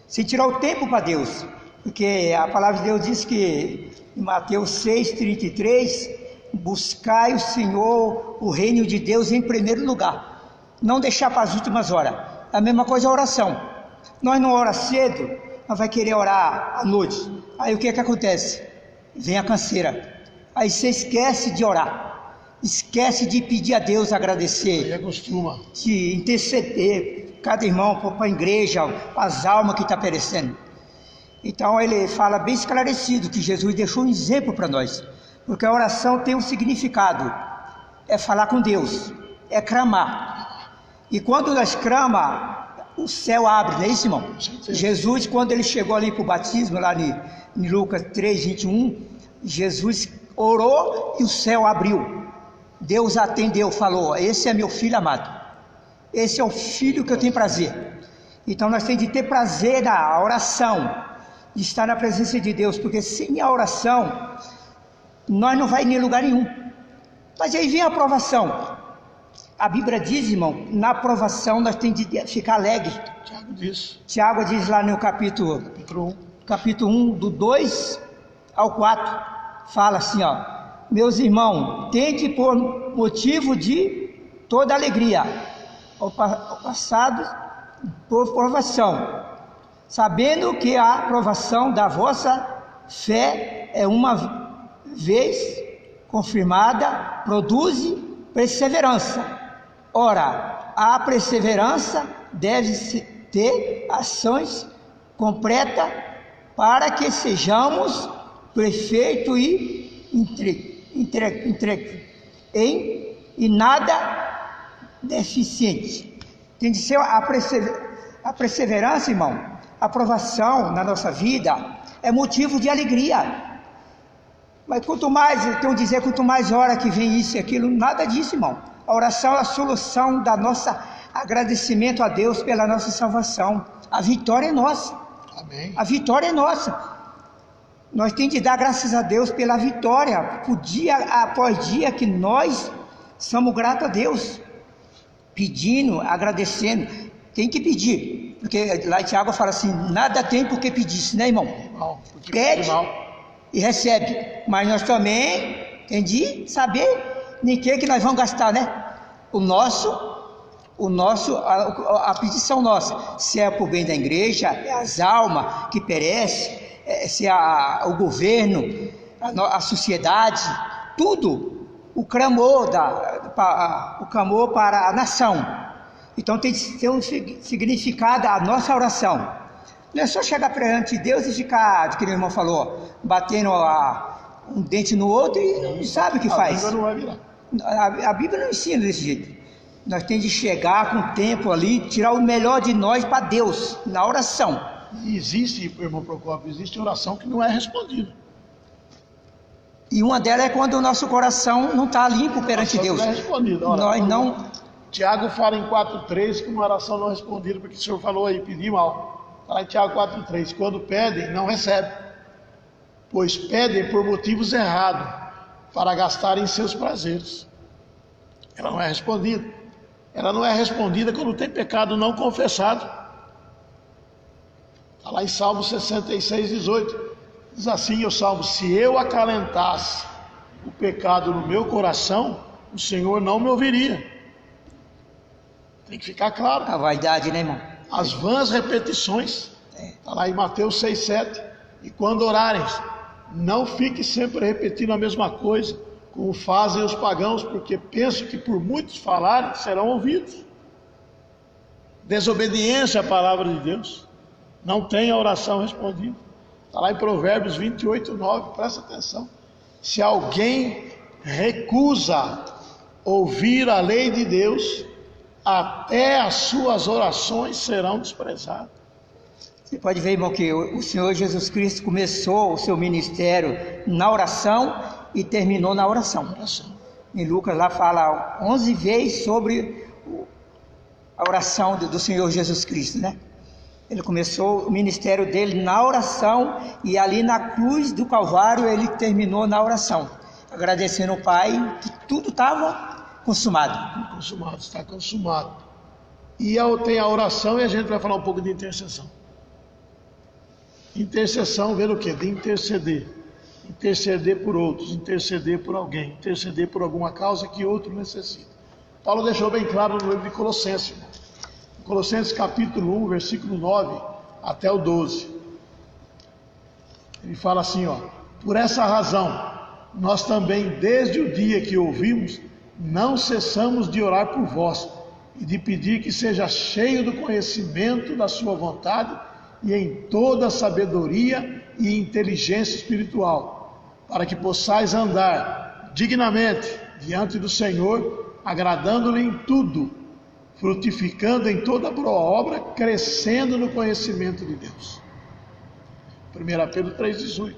sem tirar o tempo para Deus, porque a palavra de Deus diz que em Mateus 6,33, buscai o Senhor, o reino de Deus em primeiro lugar, não deixar para as últimas horas. A mesma coisa é a oração. Nós não oramos cedo, nós vamos querer orar à noite. Aí o que acontece? Vem a canseira. Aí você esquece de orar, esquece de pedir a Deus, agradecer, Aí acostuma. de interceder, cada irmão para a igreja, as almas que estão perecendo. Então ele fala bem esclarecido que Jesus deixou um exemplo para nós, porque a oração tem um significado, é falar com Deus, é clamar. E quando nós clamamos, o céu abre, não é isso, irmão? Jesus, quando ele chegou ali para o batismo, lá em Lucas 3:21, Jesus orou e o céu abriu. Deus atendeu, falou: esse é meu filho amado, esse é o filho que eu tenho prazer. Então nós temos de ter prazer na oração, de estar na presença de Deus, porque sem a oração, nós não vamos em lugar nenhum. Mas aí vem a aprovação. A Bíblia diz, irmão, na aprovação nós temos de ficar alegre. Tiago diz lá no capítulo 1, do 2 ao 4, fala assim, ó: meus irmãos, tende por motivo de toda alegria, ao passado por provação, sabendo que a provação da vossa fé é uma vez confirmada, produz perseverança. Ora, a perseverança deve ter ações completas para que sejamos perfeitos e e nada deficiente. Tem de ser a perseverança, irmão. A aprovação na nossa vida é motivo de alegria. Mas quanto mais hora que vem isso e aquilo, nada disso, irmão. A oração é a solução da nossa agradecimento a Deus pela nossa salvação. A vitória é nossa. Amém. A vitória é nossa. Nós temos de dar graças a Deus pela vitória, por dia após dia que nós somos gratos a Deus, pedindo, agradecendo. Tem que pedir, porque lá em Tiago fala assim: nada tem por que pedir, né, irmão? Pede e recebe, mas nós também temos de saber em que nós vamos gastar, né? A petição nossa, se é para o bem da igreja, é as almas que perecem, se é o governo, a sociedade, tudo, o clamor para a nação. Então tem que ter um significado a nossa oração. Não é só chegar perante Deus e ficar, que o irmão falou, batendo um dente no outro e não sabe o que faz. Não vai virar. A Bíblia não ensina desse jeito. Nós temos de chegar com o tempo ali, tirar o melhor de nós para Deus, na oração. E existe, irmão Procópio, existe oração que não é respondida. E uma delas é quando o nosso coração não está limpo perante Deus. Não é respondida. Nós não... Tiago fala em 4,3 que uma oração não respondida, porque o senhor falou aí, pedir mal. Fala em Tiago 4,3, quando pedem, não recebem, pois pedem por motivos errados, para gastarem seus prazeres. Ela não é respondida. Ela não é respondida quando tem pecado não confessado. Está lá em Salmo 66, 18. Diz assim o Salmo: se eu acalentasse o pecado no meu coração, o Senhor não me ouviria. Tem que ficar claro. A vaidade, né, irmão? As vãs repetições. Está lá em Mateus 6, 7. E quando orarem, não fique sempre repetindo a mesma coisa, como fazem os pagãos, porque pensam que por muitos falarem serão ouvidos. Desobediência à palavra de Deus. Não tem a oração respondida. Está lá em Provérbios 28, 9. Presta atenção. Se alguém recusa ouvir a lei de Deus, até as suas orações serão desprezadas. Você pode ver, irmão, que o Senhor Jesus Cristo começou o seu ministério na oração e terminou na oração. Em Lucas lá fala 11 vezes sobre a oração do Senhor Jesus Cristo, né? Ele começou o ministério dele na oração e ali na cruz do Calvário ele terminou na oração, agradecendo ao Pai que tudo estava consumado. Consumado, está consumado. E tem a oração, e a gente vai falar um pouco de intercessão. Intercessão vem o quê? De interceder. Interceder por outros, interceder por alguém, interceder por alguma causa que outro necessita. Paulo deixou bem claro no livro de Colossenses, irmão. Colossenses capítulo 1, versículo 9 até o 12. Ele fala assim, ó: por essa razão, nós também, desde o dia que ouvimos, não cessamos de orar por vós e de pedir que seja cheio do conhecimento da sua vontade e em toda sabedoria e inteligência espiritual, para que possais andar dignamente diante do Senhor, agradando-lhe em tudo, frutificando em toda boa obra, crescendo no conhecimento de Deus. 1 Pedro 3,18.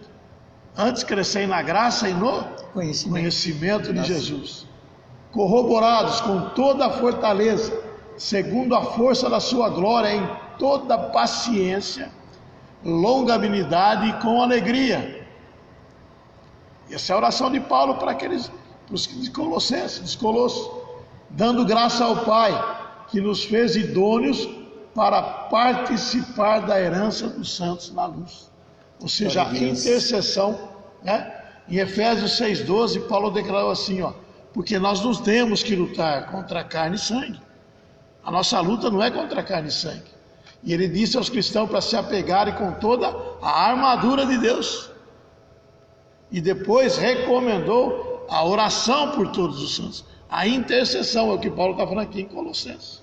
Antes crescei na graça e no conhecimento de Jesus, corroborados com toda a fortaleza, segundo a força da sua glória, em toda paciência, longanimidade e com alegria. Essa é a oração de Paulo para os Colossenses, dos Colossos, dando graça ao Pai, que nos fez idôneos para participar da herança dos santos na luz. Ou seja, a intercessão, né? Em Efésios 6,12, Paulo declarou assim, ó: porque nós não temos que lutar contra carne e sangue. A nossa luta não é contra carne e sangue. E ele disse aos cristãos para se apegarem com toda a armadura de Deus. E depois recomendou a oração por todos os santos. A intercessão é o que Paulo está falando aqui em Colossenses.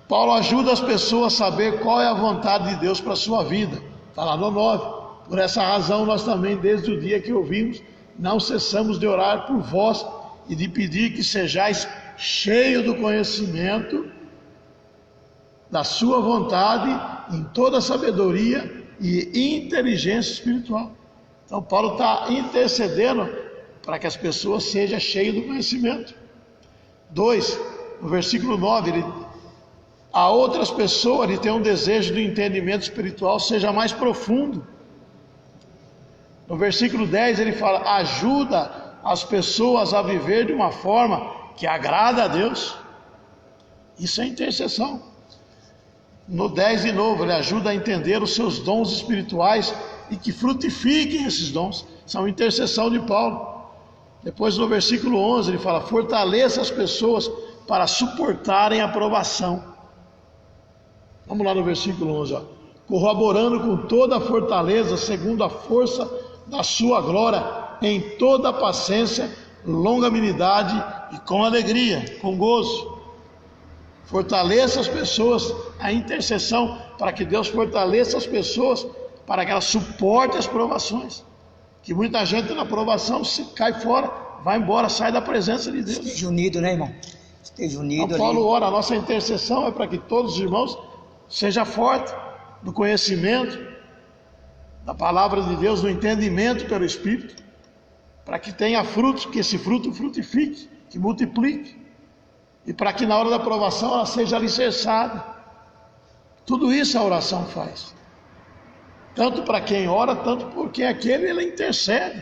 Paulo ajuda as pessoas a saber qual é a vontade de Deus para a sua vida. Está lá no 9. Por essa razão nós também, desde o dia que ouvimos, não cessamos de orar por vós e de pedir que sejais cheios do conhecimento da sua vontade em toda sabedoria e inteligência espiritual. Então Paulo está intercedendo para que as pessoas sejam cheias do conhecimento. 2, no versículo 9, a outras pessoas ele tem um desejo do entendimento espiritual seja mais profundo. No versículo 10 ele fala: ajuda as pessoas a viver de uma forma que agrada a Deus. Isso é intercessão. No 10 de novo, ele ajuda a entender os seus dons espirituais e que frutifiquem esses dons. São intercessão de Paulo. Depois no versículo 11 ele fala: fortaleça as pessoas para suportarem a provação. Vamos lá no versículo 11, ó. Corroborando com toda a fortaleza, segundo a força da sua glória, em toda a paciência, longanimidade e com alegria, com gozo. Fortaleça as pessoas, a intercessão, para que Deus fortaleça as pessoas, para que elas suportem as provações. Que muita gente na provação se cai fora, vai embora, sai da presença de Deus. Esteja unido, né, irmão? Esteja unido. Então, Paulo ora, a nossa intercessão é para que todos os irmãos sejam fortes no conhecimento da palavra de Deus, no entendimento pelo Espírito, para que tenha frutos, que esse fruto frutifique, que multiplique, e para que na hora da provação ela seja alicerçada. Tudo isso a oração faz. Tanto para quem ora, tanto porque aquele ele intercede.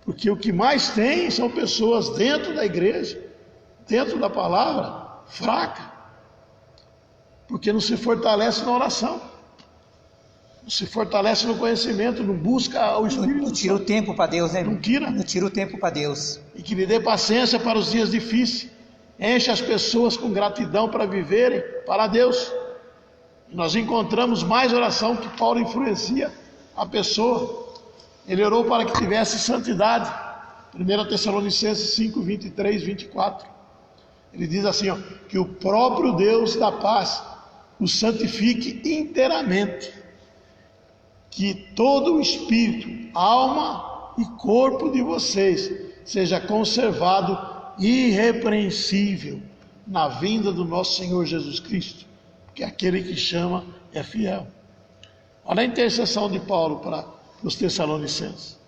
Porque o que mais tem são pessoas dentro da igreja, dentro da palavra, fraca. Porque não se fortalece na oração. Não se fortalece no conhecimento, não busca o Espírito. Não tira o tempo para Deus, né? Não tira. Não tira o tempo para Deus. E que lhe dê paciência para os dias difíceis. Enche as pessoas com gratidão para viverem para Deus. E nós encontramos mais oração que Paulo influencia a pessoa. Ele orou para que tivesse santidade. 1 Tessalonicenses 5, 23, 24. Ele diz assim, ó, que o próprio Deus da paz o santifique inteiramente. Que todo o espírito, alma e corpo de vocês seja conservado irrepreensível na vinda do nosso Senhor Jesus Cristo, porque aquele que chama é fiel. Olha a intercessão de Paulo para os Tessalonicenses,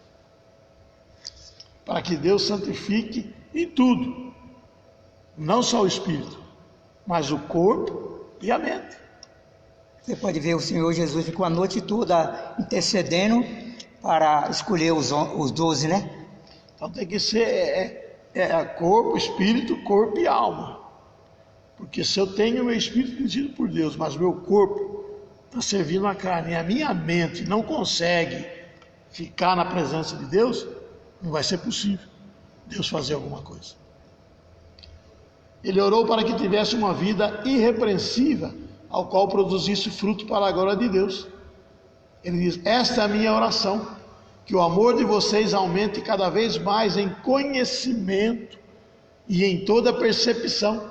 para que Deus santifique em tudo, não só o espírito, mas o corpo e a mente. Você pode ver o Senhor Jesus ficou a noite toda intercedendo para escolher os 12, né? Então tem que ser corpo, espírito, corpo e alma. Porque se eu tenho o meu espírito dirigido por Deus, mas o meu corpo está servindo a carne, e a minha mente não consegue ficar na presença de Deus, não vai ser possível Deus fazer alguma coisa. Ele orou para que tivesse uma vida irrepreensível, ao qual produzisse fruto para a glória de Deus. Ele diz, esta é a minha oração, que o amor de vocês aumente cada vez mais em conhecimento e em toda percepção,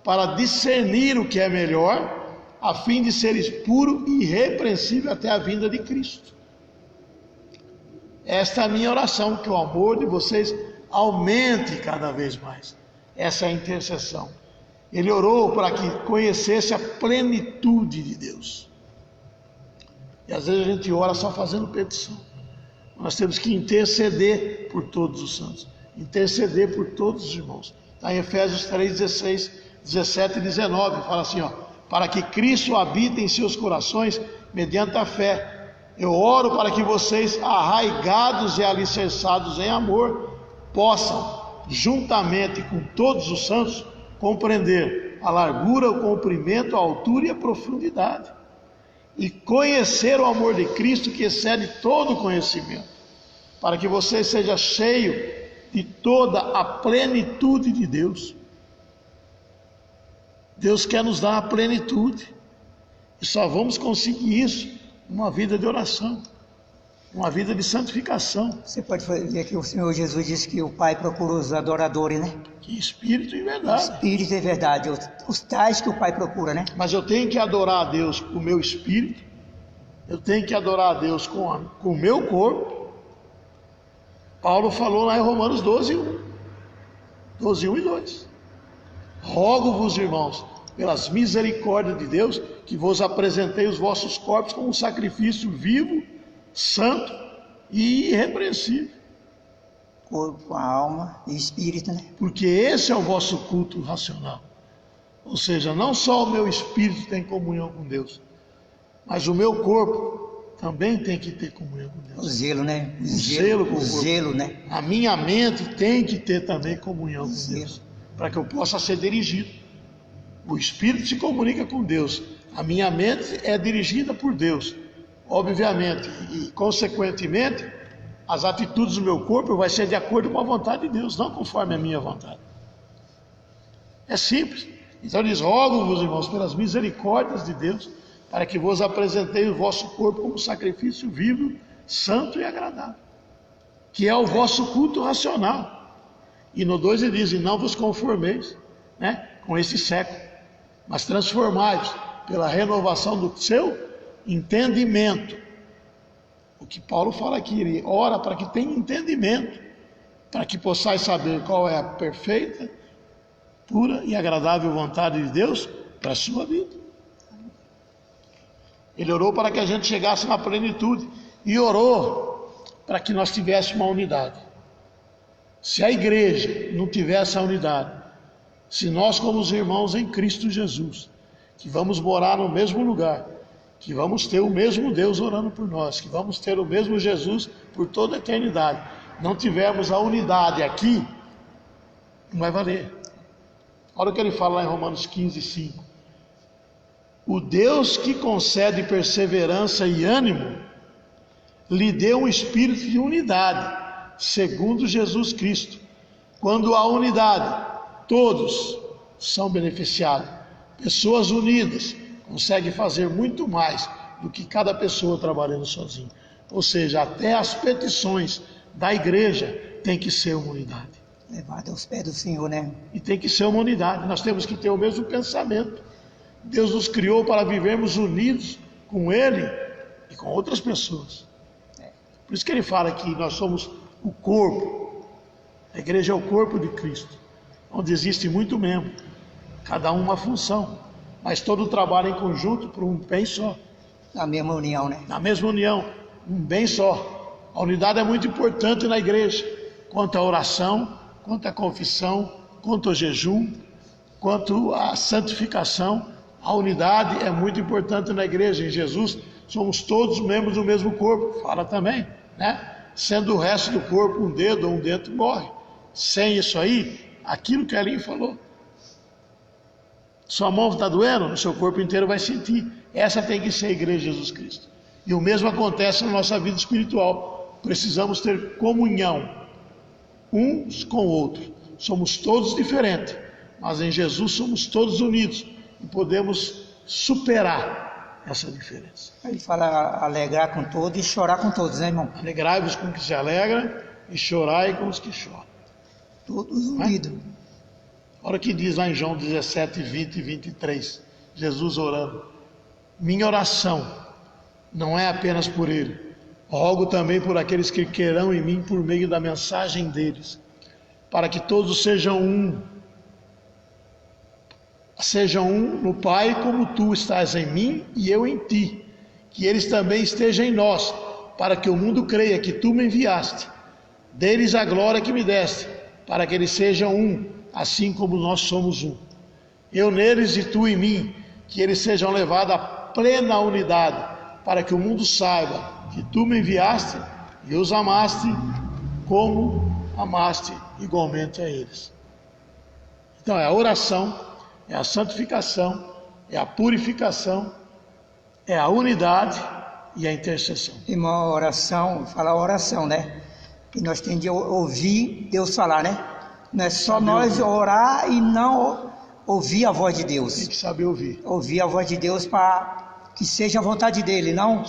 para discernir o que é melhor, a fim de seres puro e irrepreensível até a vinda de Cristo. Esta é a minha oração, que o amor de vocês aumente cada vez mais. Essa é a intercessão. Ele orou para que conhecesse a plenitude de Deus. E às vezes a gente ora só fazendo petição. Nós temos que interceder por todos os santos. Interceder por todos os irmãos. Está em Efésios 3, 16, 17 e 19. Fala assim, ó. Para que Cristo habite em seus corações mediante a fé. Eu oro para que vocês, arraigados e alicerçados em amor, possam, juntamente com todos os santos, compreender a largura, o comprimento, a altura e a profundidade, e conhecer o amor de Cristo que excede todo conhecimento, para que você seja cheio de toda a plenitude de Deus. Deus quer nos dar a plenitude, e só vamos conseguir isso numa vida de oração, uma vida de santificação. Você pode ver que o Senhor Jesus disse que o Pai procura os adoradores, né? Que espírito e verdade. Espírito e verdade, os tais que o Pai procura, né? Mas eu tenho que adorar a Deus com o meu espírito, eu tenho que adorar a Deus com o meu corpo. Paulo falou lá em Romanos 12, 1. 12, 1 e 2. Rogo-vos, irmãos, pelas misericórdias de Deus, que vos apresentei os vossos corpos como um sacrifício vivo, santo e irrepreensível. Corpo, alma e espírito, né? Porque esse é o vosso culto racional. Ou seja, não só o meu espírito tem comunhão com Deus, mas o meu corpo também tem que ter comunhão com Deus. O zelo, né? O zelo com o corpo. Zelo, né? A minha mente tem que ter também comunhão com Deus, para que eu possa ser dirigido. O espírito se comunica com Deus, a minha mente é dirigida por Deus. Obviamente, e consequentemente, as atitudes do meu corpo vai ser de acordo com a vontade de Deus, não conforme a minha vontade. É simples. Então ele diz, rogo-vos, irmãos, pelas misericórdias de Deus, para que vos apresentei o vosso corpo como sacrifício vivo, santo e agradável, que é o vosso culto racional. E no 2 ele diz, e não vos conformeis, né, com esse século, mas transformai-vos pela renovação do seu entendimento. O que Paulo fala aqui, ele ora para que tenha entendimento para que possais saber qual é a perfeita, pura e agradável vontade de Deus para a sua vida. Ele orou para que a gente chegasse na plenitude e orou para que nós tivéssemos uma unidade. Se a igreja não tivesse a unidade, se nós como os irmãos em Cristo Jesus, que vamos morar no mesmo lugar, que vamos ter o mesmo Deus orando por nós, que vamos ter o mesmo Jesus por toda a eternidade, não tivermos a unidade aqui, não vai valer. Olha o que ele fala lá em Romanos 15:5. O Deus que concede perseverança e ânimo, lhe deu um espírito de unidade, segundo Jesus Cristo. Quando há unidade, todos são beneficiados. Pessoas unidas conseguem fazer muito mais do que cada pessoa trabalhando sozinha. Ou seja, até as petições da igreja tem que ser uma unidade. Levado aos pés do Senhor, né? E tem que ser uma unidade. Nós temos que ter o mesmo pensamento. Deus nos criou para vivermos unidos com Ele e com outras pessoas. Por isso que ele fala que nós somos o corpo. A igreja é o corpo de Cristo, onde existe muito membro, cada um uma função, mas todo trabalha em conjunto por um bem só. Na mesma união, né? Na mesma união, um bem só. A unidade é muito importante na igreja, quanto à oração, quanto à confissão, quanto ao jejum, quanto à santificação. A unidade é muito importante na igreja. Em Jesus somos todos membros do mesmo corpo, fala também, né? Sendo o resto do corpo um dedo ou um dente, morre. Sem isso aí, aquilo que a Aline falou, sua mão está doendo, o seu corpo inteiro vai sentir. Essa tem que ser a igreja de Jesus Cristo. E o mesmo acontece na nossa vida espiritual. Precisamos ter comunhão uns com o outro. Somos todos diferentes, mas em Jesus somos todos unidos e podemos superar essa diferença. Ele fala alegrar com todos e chorar com todos, né, irmão? Alegrai-vos com os que se alegram e chorai com os que choram. Todos unidos. Olha o que diz lá em João 17, 20 e 23. Jesus orando. Minha oração não é apenas por ele. Rogo também por aqueles que querão em mim por meio da mensagem deles, para que todos sejam um. Sejam um no Pai, como tu estás em mim e eu em ti. Que eles também estejam em nós, para que o mundo creia que tu me enviaste. Deles a glória que me deste, para que eles sejam um, assim como nós somos um. Eu neles e tu em mim, que eles sejam levados à plena unidade, para que o mundo saiba que tu me enviaste e os amaste como amaste igualmente a eles. Então é a oração, é a santificação, é a purificação, é a unidade e a intercessão. Irmão, oração, falar oração, né? E nós temos de ouvir Deus falar, né? Não é só nós orar e não ouvir a voz de Deus. Tem que saber ouvir. Ouvir a voz de Deus para que seja a vontade dele, não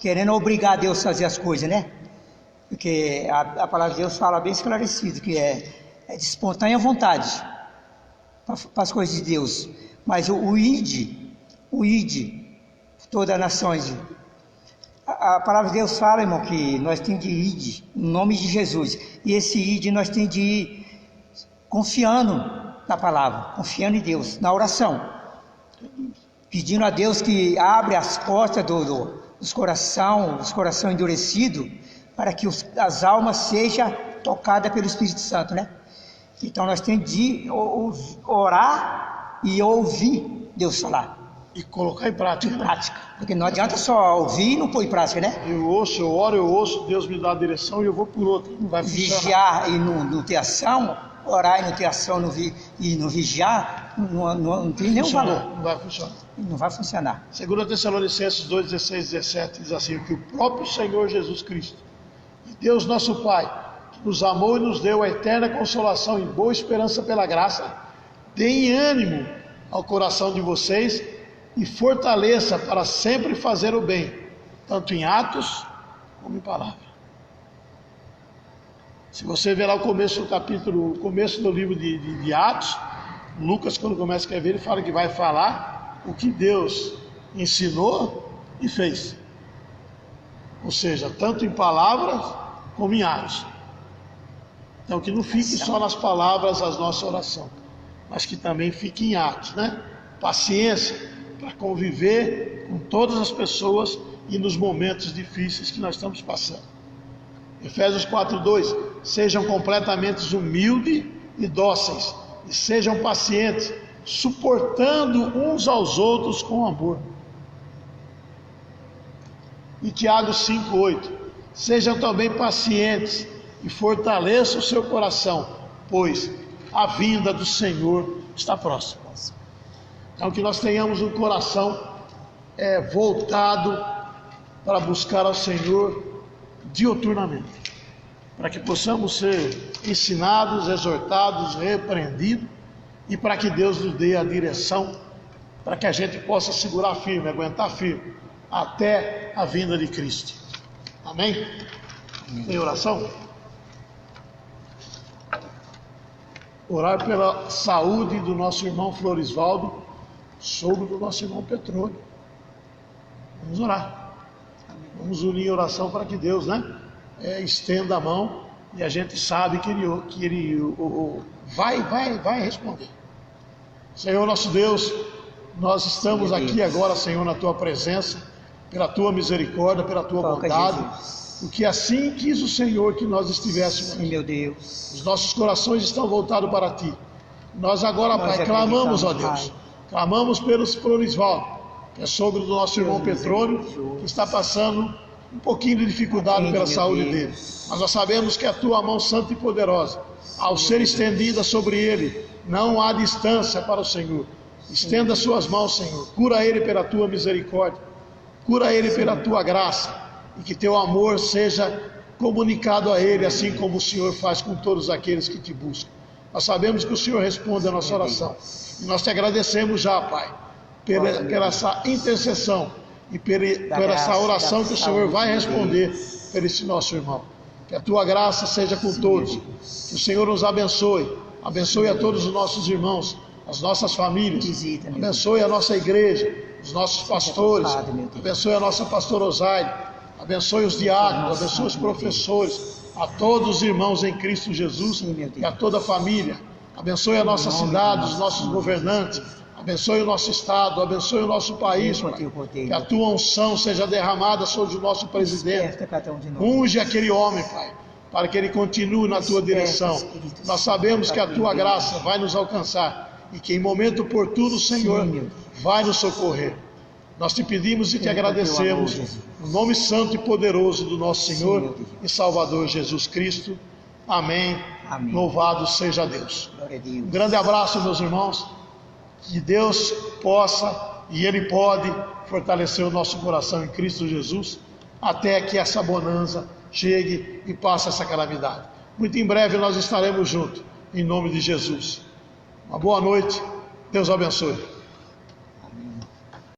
querendo obrigar Deus a fazer as coisas, né? Porque a palavra de Deus fala bem esclarecido que é de espontânea vontade para as coisas de Deus. Mas o ide, todas as nações. A palavra de Deus fala, irmão, que nós temos de ir em nome de Jesus. E esse ide nós temos de ir confiando na palavra, confiando em Deus, na oração. Pedindo a Deus que abra as portas dos coração endurecidos, para que as almas sejam tocadas pelo Espírito Santo, né? Então nós temos de orar e ouvir Deus falar. E colocar em prática. Porque não adianta só ouvir e não pôr em prática, né? Eu ouço, eu oro, eu ouço, Deus me dá a direção e eu vou por outro. Não vai funcionar. Vigiar e não ter ação, orar e não ter ação e não vigiar, não tem nenhum valor. Não vai funcionar. Não vai funcionar. 2 Tessalonicenses 2, 16, 17 diz assim: que o próprio Senhor Jesus Cristo, e Deus nosso Pai, que nos amou e nos deu a eterna consolação e boa esperança pela graça, deem ânimo ao coração de vocês e fortaleça para sempre fazer o bem, tanto em atos como em palavra. Se você ver lá o começo do capítulo, o começo do livro de Atos, Lucas, quando começa a escrever, ele fala que vai falar o que Deus ensinou e fez. Ou seja, tanto em palavras como em atos. Então que não fique só nas palavras a nossa oração, mas que também fique em atos, né? Paciência para conviver com todas as pessoas e nos momentos difíceis que nós estamos passando. Efésios 4:2, sejam completamente humildes e dóceis, e sejam pacientes, suportando uns aos outros com amor. E Tiago 5:8, sejam também pacientes e fortaleçam o seu coração, pois a vinda do Senhor está próxima. Então que nós tenhamos um coração voltado para buscar ao Senhor diuturnamente, para que possamos ser ensinados, exortados, repreendidos, e para que Deus nos dê a direção, para que a gente possa segurar firme, aguentar firme, até a vinda de Cristo. Amém? Tem oração? Orar pela saúde do nosso irmão Florisvaldo, sogro do nosso irmão Petrônio. Vamos orar. Vamos unir em oração para que Deus, estenda a mão, e a gente sabe que ele vai responder. Senhor nosso Deus, nós estamos aqui agora, Senhor, na Tua presença, pela Tua misericórdia, pela Tua bondade, porque assim quis o Senhor que nós estivéssemos aqui. Meu Deus. Os nossos corações estão voltados para Ti. Nós agora, Pai, clamamos, ó Deus, clamamos pelos Florisvaldo, que é sogro do nosso irmão Petrônio, que está passando um pouquinho de dificuldade pela saúde dele. Mas nós sabemos que a Tua mão santa e poderosa, ao ser estendida sobre ele, não há distância para o Senhor. Estenda suas mãos, Senhor. Cura ele pela Tua misericórdia. Cura ele pela Tua graça. E que Teu amor seja comunicado a ele, assim como o Senhor faz com todos aqueles que Te buscam. Nós sabemos que o Senhor responde a nossa oração. E nós Te agradecemos já, Pai, pela essa intercessão e pela essa oração que o Senhor vai responder por esse nosso irmão. Que a Tua graça seja com todos. Que o Senhor nos abençoe. Abençoe a todos os nossos irmãos, as nossas famílias. Abençoe a nossa igreja, os nossos pastores. Abençoe a nossa pastora Osaide. Abençoe os diáconos, abençoe os professores, a todos os irmãos em Cristo Jesus e a toda a família. Abençoe a nossa cidade, os nossos governantes. Abençoe o nosso estado, abençoe o nosso país, Pai. Que a Tua unção seja derramada sobre o nosso presidente. Unge aquele homem, Pai, para que ele continue na Tua direção. Nós sabemos que a Tua graça vai nos alcançar e que em momento oportuno o Senhor vai nos socorrer. Nós Te pedimos e Te agradecemos, no nome santo e poderoso do nosso Senhor e Salvador Jesus Cristo. Amém. Louvado seja Deus. Um grande abraço, meus irmãos. Que Deus possa e Ele pode fortalecer o nosso coração em Cristo Jesus, até que essa bonança chegue e passe essa calamidade. Muito em breve nós estaremos juntos, em nome de Jesus. Uma boa noite, Deus abençoe.